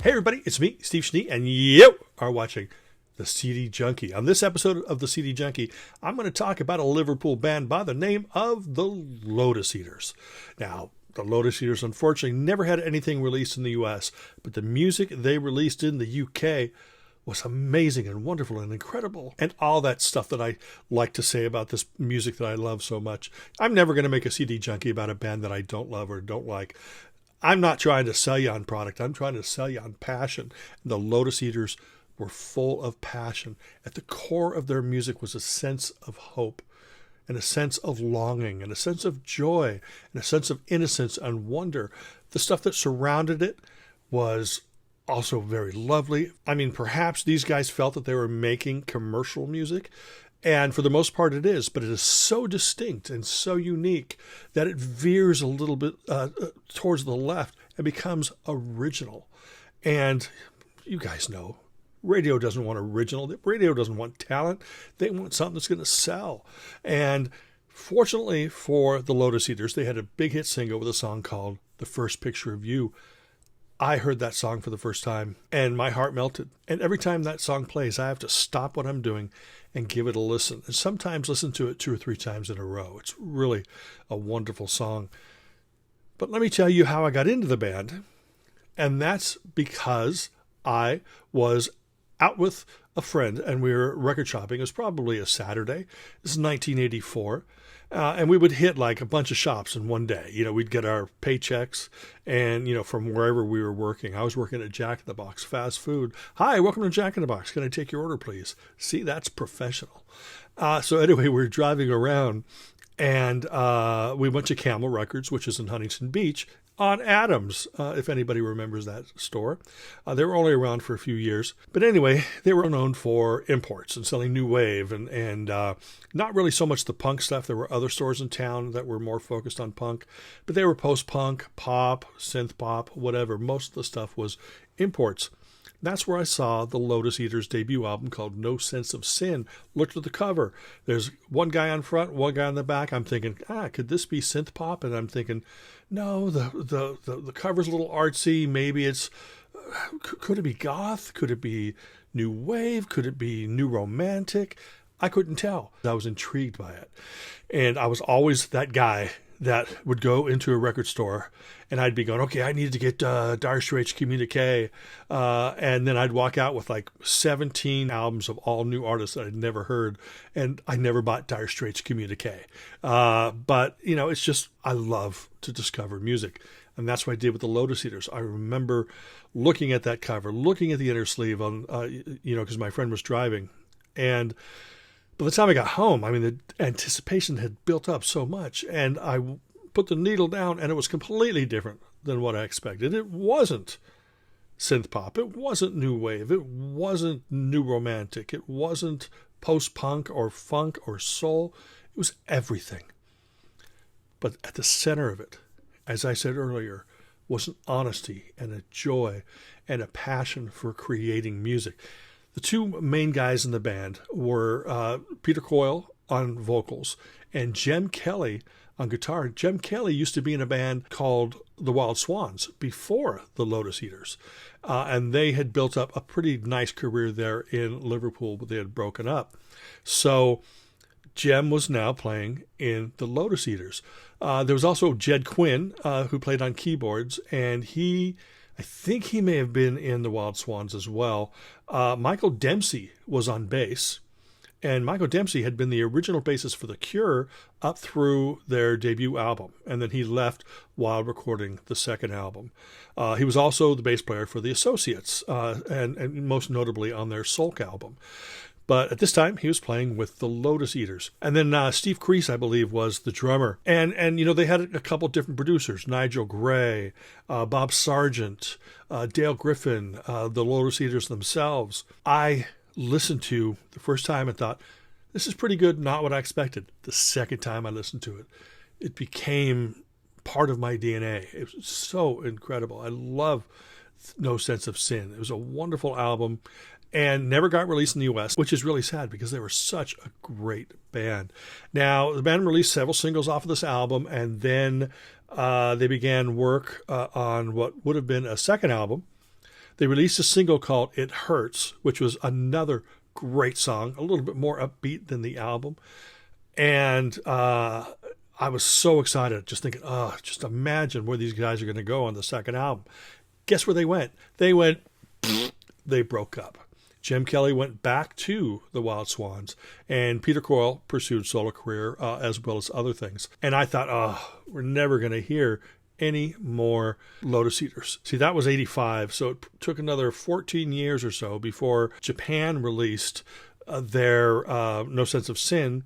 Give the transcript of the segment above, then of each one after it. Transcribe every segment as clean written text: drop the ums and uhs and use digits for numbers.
Hey everybody, it's me, Steve Schnee, and you are watching the CD Junkie. On this episode of the CD Junkie, I'm going to talk about a Liverpool band by the name of the Lotus Eaters. Now, the Lotus Eaters unfortunately never had anything released in the US, but the music they released in the UK was amazing and wonderful and incredible, and all that stuff that I like to say about this music that I love so much. I'm never going to make a CD Junkie about a band that I don't love or don't like. I'm not trying to sell you on product. I'm trying to sell you on passion. The Lotus Eaters were full of passion. At the core of their music was a sense of hope and a sense of longing and a sense of joy and a sense of innocence and wonder. The stuff that surrounded it was also very lovely. I mean, perhaps these guys felt that they were making commercial music, and for the most part it is, but it is so distinct and so unique that it veers a little bit towards the left and becomes original. And you guys know, radio doesn't want original. Radio doesn't want talent. They want something that's going to sell. And fortunately for the Lotus Eaters, they had a big hit single with a song called The First Picture of You. I heard that song for the first time and my heart melted. And every time that song plays, I have to stop what I'm doing and give it a listen. And sometimes listen to it 2 or 3 times in a row. It's really a wonderful song. But let me tell you how I got into the band. And that's because I was out with a friend and we were record shopping. It was probably a Saturday. This is 1984. And we would hit like a bunch of shops in one day. You know, we'd get our paychecks and, from wherever we were working. I was working at Jack in the Box fast food. Hi, welcome to Jack in the Box. Can I take your order, please? See, that's professional. So anyway, we were driving around and we went to Camel Records, which is in Huntington Beach, on Adams, if anybody remembers that store. They were only around for a few years. But anyway, they were known for imports and selling new wave and not really so much the punk stuff. There were other stores in town that were more focused on punk, but they were post-punk, pop, synth pop, whatever. Most of the stuff was imports. That's where I saw the Lotus Eaters debut album called No Sense of Sin. Looked at the cover. There's one guy on front, one guy on the back. I'm thinking, could this be synth pop? And I'm thinking, no, the cover's a little artsy. Maybe it's, could it be goth? Could it be new wave? Could it be new romantic? I couldn't tell. I was intrigued by it. And I was always that guy that would go into a record store and I'd be going, okay, I need to get Dire Straits Communique. And then I'd walk out with like 17 albums of all new artists that I'd never heard. And I never bought Dire Straits Communique. But, it's just, I love to discover music. And that's what I did with the Lotus Eaters. I remember looking at that cover, looking at the inner sleeve on, because my friend was driving. And by the time I got home, the anticipation had built up so much, and I put the needle down, and it was completely different than what I expected. It wasn't synth pop. It wasn't new wave. It wasn't new romantic. It wasn't post-punk or funk or soul. It was everything. But at the center of it, as I said earlier, was an honesty and a joy and a passion for creating music. The two main guys in the band were Peter Coyle on vocals and Jem Kelly on guitar. Jem Kelly used to be in a band called the Wild Swans before the Lotus Eaters. And they had built up a pretty nice career there in Liverpool, but they had broken up. So Jem was now playing in the Lotus Eaters. There was also Jed Quinn, who played on keyboards, and I think he may have been in the Wild Swans as well. Michael Dempsey was on bass, and Michael Dempsey had been the original bassist for The Cure up through their debut album, and then he left while recording the second album. He was also the bass player for The Associates, and most notably on their Sulk album. But at this time, he was playing with the Lotus Eaters. And then Steve Creese, I believe, was the drummer. And they had a couple different producers, Nigel Gray, Bob Sargent, Dale Griffin, the Lotus Eaters themselves. I listened to the first time and thought, this is pretty good, not what I expected. The second time I listened to it, it became part of my DNA. It was so incredible. I love No Sense of Sin. It was a wonderful album. And never got released in the U.S., which is really sad because they were such a great band. Now, the band released several singles off of this album, and then they began work on what would have been a second album They released a single called It Hurts, which was another great song, a little bit more upbeat than the album. And I was so excited, just thinking, just imagine where these guys are going to go on the second album. Guess where they went? They broke up. Jim Kelly went back to the Wild Swans, and Peter Coyle pursued solo career as well as other things. And I thought, we're never going to hear any more Lotus Eaters. See, that was 85, so it took another 14 years or so before Japan released their No Sense of Sin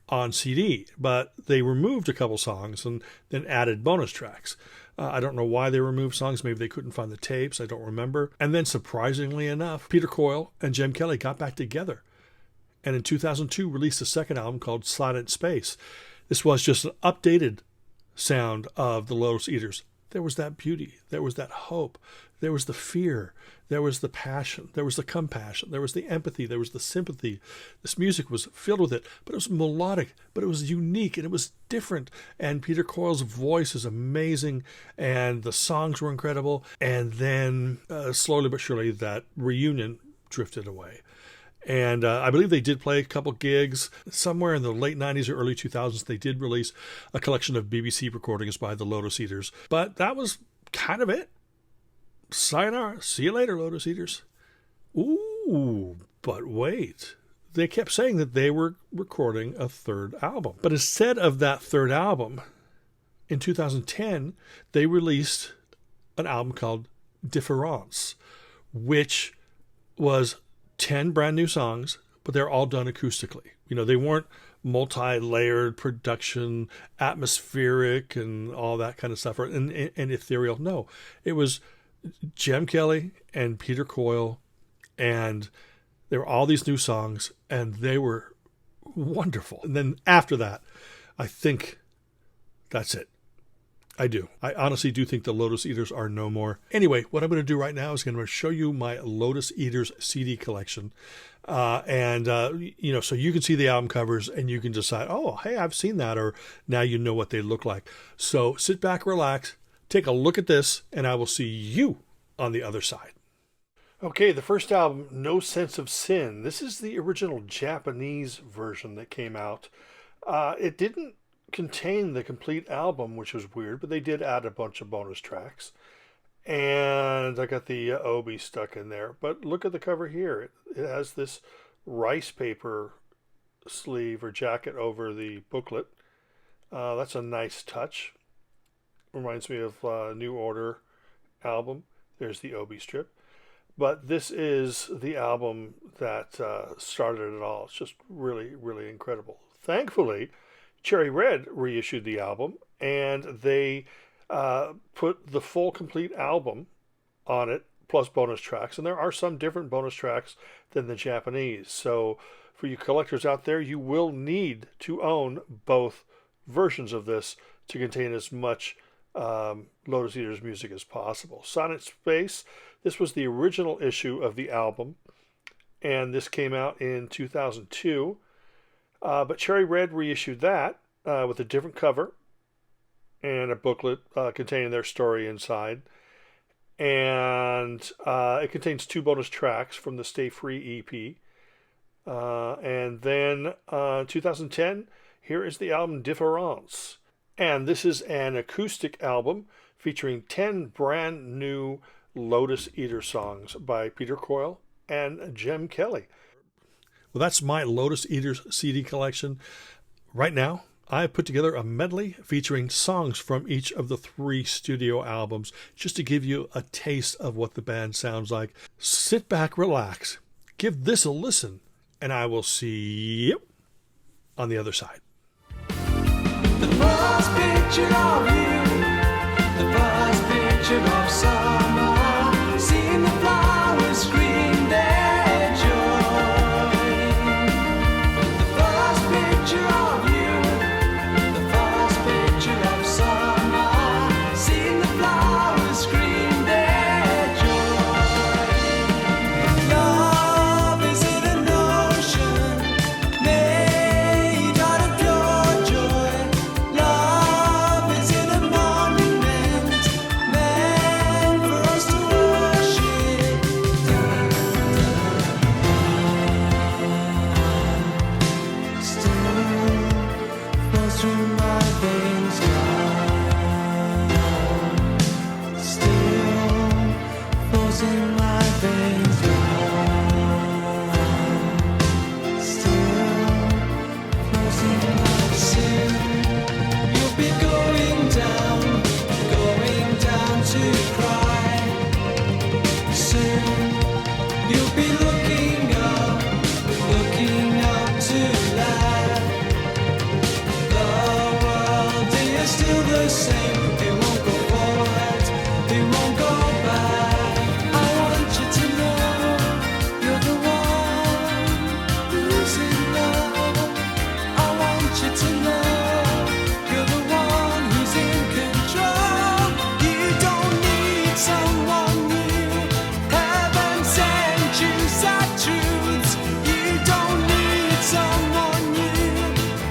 on CD, but they removed a couple songs and then added bonus tracks. I don't know why they removed songs. Maybe they couldn't find the tapes. I don't remember. And then, surprisingly enough, Peter Coyle and Jim Kelly got back together, and in 2002 released a second album called Silent Space. This was just an updated sound of the Lotus Eaters. There was that beauty. There was that hope. There was the fear. There was the passion. There was the compassion. There was the empathy. There was the sympathy. This music was filled with it, but it was melodic, but it was unique, and it was different. And Peter Coyle's voice is amazing, and the songs were incredible. And then slowly but surely that reunion drifted away. And I believe they did play a couple gigs. Somewhere in the late 90s or early 2000s, they did release a collection of BBC recordings by the Lotus Eaters. But that was kind of it. Sayonara. See you later, Lotus Eaters. Ooh, but wait. They kept saying that they were recording a third album. But instead of that third album, in 2010, they released an album called Différance, which was 10 brand new songs, but they're all done acoustically. You know, they weren't multi-layered production, atmospheric, and all that kind of stuff, and ethereal. No, it was Jim Kelly and Peter Coyle, and there were all these new songs, and they were wonderful. And then after that, I think that's it. I honestly do think the Lotus Eaters are no more. Anyway, what I'm going to do right now is I'm going to show you my Lotus Eaters CD collection. So you can see the album covers and you can decide, oh, hey, I've seen that, or now you know what they look like. So sit back, relax, take a look at this, and I will see you on the other side. Okay, the first album, No Sense of Sin. This is the original Japanese version that came out. It didn't contain the complete album, which was weird, but they did add a bunch of bonus tracks. And I got the obi stuck in there. But look at the cover here. It has this rice paper sleeve or jacket over the booklet. That's a nice touch. Reminds me of New Order album. There's the obi strip. But this is the album that started it all. It's just really, really incredible. Thankfully, Cherry Red reissued the album, and they put the full complete album on it, plus bonus tracks. And there are some different bonus tracks than the Japanese. So for you collectors out there, you will need to own both versions of this to contain as much Lotus Eaters music as possible. Silent Space, this was the original issue of the album, and this came out in 2002. But Cherry Red reissued that with a different cover and a booklet containing their story inside. And it contains 2 bonus tracks from the Stay Free EP. And then 2010, here is the album Différance. And this is an acoustic album featuring 10 brand new Lotus Eater songs by Peter Coyle and Jim Kelly. Well, that's my Lotus Eaters CD collection. Right now, I put together a medley featuring songs from each of the 3 studio albums, just to give you a taste of what the band sounds like. Sit back, relax, give this a listen, and I will see you on the other side. The first picture of you, the first picture of summer, seeing the flowers scream their joy. The first picture of you, the first picture of summer, seeing the flowers scream their joy. Love is in an ocean made out of pure joy. Love is in a flows through my veins now. Still flows in my veins now. Still flows in my sin. You'll be going down to cry. Soon you'll be looking up to laugh. The world is still the same. It won't go forward, it won't go back. I want you to know you're the one who's in love. I want you to know you're the one who's in control. You don't need someone new. Heaven sent you sad truths. You don't need someone new.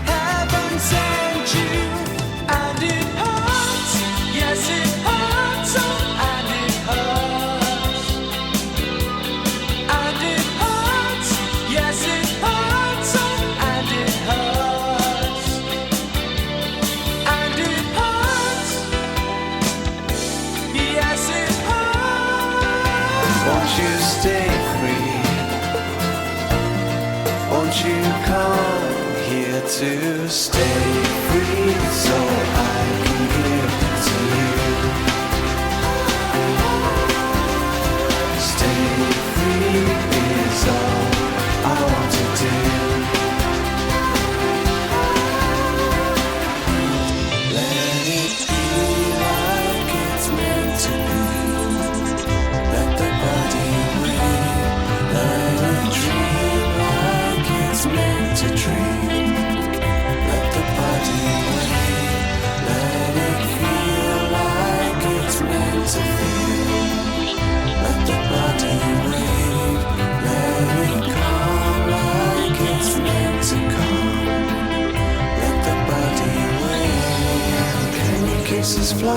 Heaven sent you, and it hurts. Yes, it hurts. Oh, and it hurts. And it hurts. Yes, it hurts. Oh, and it hurts. And it hurts. Yes, it hurts. Won't you stay free? Won't you come here to stay free so I can give to you? Stay free is all I want to do. Let it be like it's meant to be. Let the body wave. Let it dream like it's meant to dream. Let the body wave. Let it feel like it's meant to feel. Let the body wave. Let it come like it's meant to come. Let the body wave. Can your kisses fly?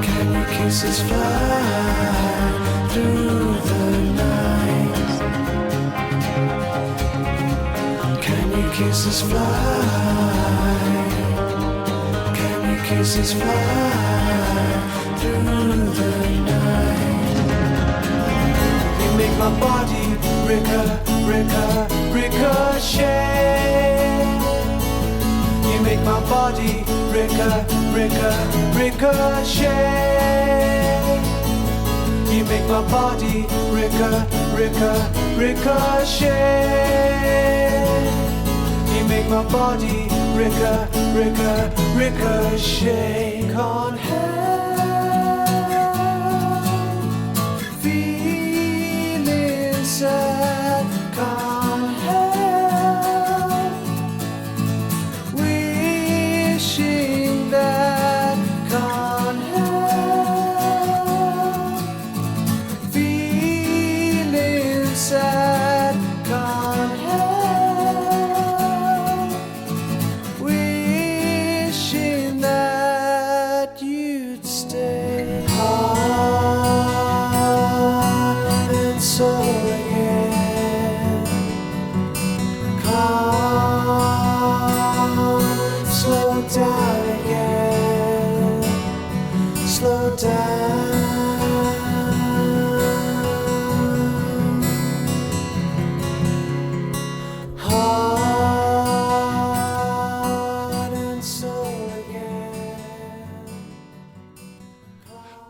Can your kisses fly through the night? Can your kisses fly? Can your kisses fly through the night? You make my body ricochet. You make my body ricochet. You make my body ricochet. You make my body ricochet. Can't help feeling sad. Can't help wishing that. Can't help feeling sad. Can't help wishing that you'd stay. Heart and soul again. Come, slow down again. Slow down. Heart and soul again.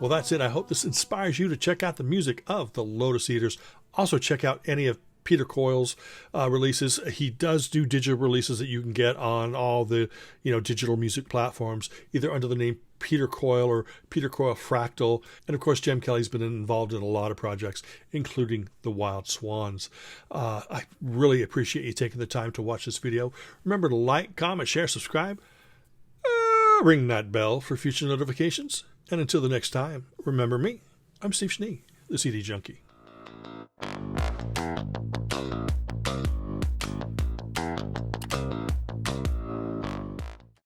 Well, that's it. I hope this inspires you to check out the music of the Lotus Eaters. Also, check out any of Peter Coyle's releases. He does do digital releases that you can get on all the digital music platforms, either under the name Peter Coyle or Peter Coyle Fractal. And of course, Jem Kelly's been involved in a lot of projects, including the Wild Swans. I really appreciate you taking the time to watch this video. Remember to like, comment, share, subscribe. Ring that bell for future notifications. And until the next time, remember me. I'm Steve Schnee, the CD Junkie.